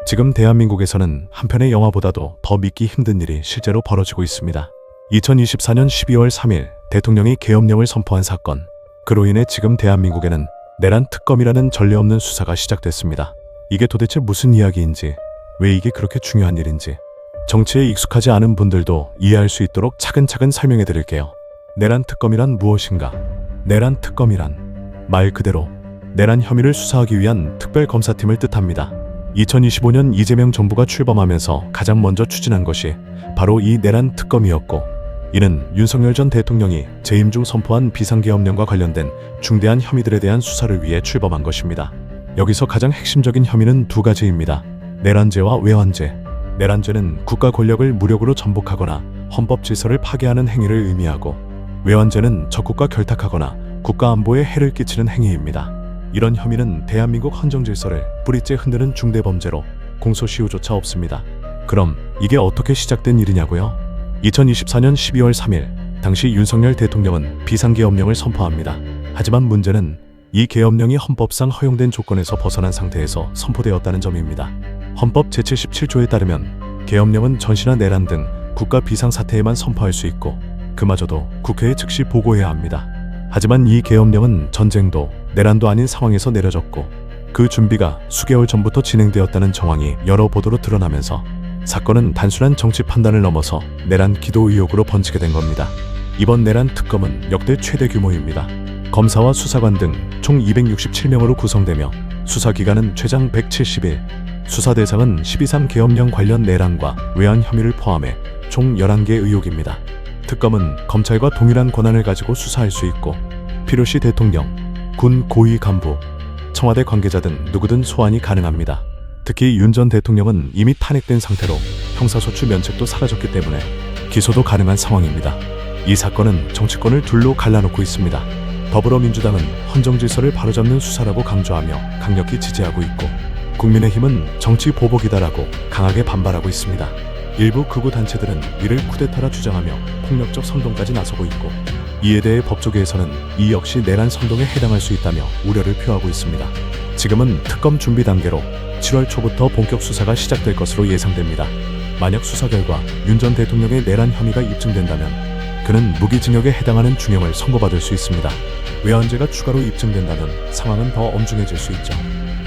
지금 대한민국에서는 한편의 영화보다도 더 믿기 힘든 일이 실제로 벌어지고 있습니다. 2024년 12월 3일 대통령이 계엄령을 선포한 사건. 그로 인해 지금 대한민국에는 내란 특검이라는 전례 없는 수사가 시작됐습니다. 이게 도대체 무슨 이야기인지, 왜 이게 그렇게 중요한 일인지, 정치에 익숙하지 않은 분들도 이해할 수 있도록 차근차근 설명해 드릴게요. 내란 특검이란 무엇인가? 내란 특검이란 말 그대로 내란 혐의를 수사하기 위한 특별검사팀을 뜻합니다. 2025년 이재명 정부가 출범하면서 가장 먼저 추진한 것이 바로 이 내란 특검이었고, 이는 윤석열 전 대통령이 재임 중 선포한 비상계엄령과 관련된 중대한 혐의들에 대한 수사를 위해 출범한 것입니다. 여기서 가장 핵심적인 혐의는 두 가지입니다. 내란죄와 외환죄. 내란죄는 국가 권력을 무력으로 전복하거나 헌법 질서를 파괴하는 행위를 의미하고, 외환죄는 적국과 결탁하거나 국가 안보에 해를 끼치는 행위입니다. 이런 혐의는 대한민국 헌정 질서를 뿌리째 흔드는 중대 범죄로 공소시효조차 없습니다. 그럼 이게 어떻게 시작된 일이냐고요? 2024년 12월 3일 당시 윤석열 대통령은 비상계엄령을 선포합니다. 하지만 문제는 이 계엄령이 헌법상 허용된 조건에서 벗어난 상태에서 선포되었다는 점입니다. 헌법 제77조에 따르면 계엄령은 전시나 내란 등 국가 비상사태에만 선포할 수 있고, 그마저도 국회에 즉시 보고해야 합니다. 하지만 이 계엄령은 전쟁도 내란도 아닌 상황에서 내려졌고, 그 준비가 수개월 전부터 진행되었다는 정황이 여러 보도로 드러나면서 사건은 단순한 정치 판단을 넘어서 내란 기도 의혹으로 번지게 된 겁니다. 이번 내란 특검은 역대 최대 규모입니다. 검사와 수사관 등 총 267명으로 구성되며 수사기간은 최장 170일, 수사 대상은 12.3 계엄령 관련 내란과 외환 혐의를 포함해 총 11개 의혹입니다. 특검은 검찰과 동일한 권한을 가지고 수사할 수 있고, 필요시 대통령, 군 고위 간부, 청와대 관계자 등 누구든 소환이 가능합니다. 특히 윤 전 대통령은 이미 탄핵된 상태로 형사소추 면책도 사라졌기 때문에 기소도 가능한 상황입니다. 이 사건은 정치권을 둘로 갈라놓고 있습니다. 더불어민주당은 헌정질서를 바로잡는 수사라고 강조하며 강력히 지지하고 있고, 국민의힘은 정치 보복이다라고 강하게 반발하고 있습니다. 일부 극우 단체들은 이를 쿠데타라 주장하며 폭력적 선동까지 나서고 있고, 이에 대해 법조계에서는 이 역시 내란 선동에 해당할 수 있다며 우려를 표하고 있습니다. 지금은 특검 준비 단계로 7월 초부터 본격 수사가 시작될 것으로 예상됩니다. 만약 수사 결과 윤 전 대통령의 내란 혐의가 입증된다면 그는 무기징역에 해당하는 중형을 선고받을 수 있습니다. 외환죄가 추가로 입증된다면 상황은 더 엄중해질 수 있죠.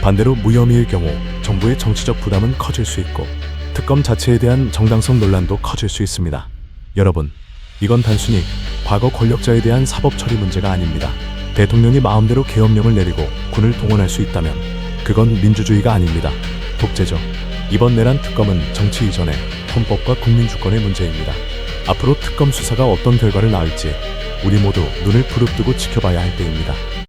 반대로 무혐의일 경우 정부의 정치적 부담은 커질 수 있고, 특검 자체에 대한 정당성 논란도 커질 수 있습니다. 여러분, 이건 단순히 과거 권력자에 대한 사법 처리 문제가 아닙니다. 대통령이 마음대로 계엄령을 내리고 군을 동원할 수 있다면 그건 민주주의가 아닙니다. 독재죠. 이번 내란 특검은 정치 이전에 헌법과 국민주권의 문제입니다. 앞으로 특검 수사가 어떤 결과를 낳을지 우리 모두 눈을 부릅뜨고 지켜봐야 할 때입니다.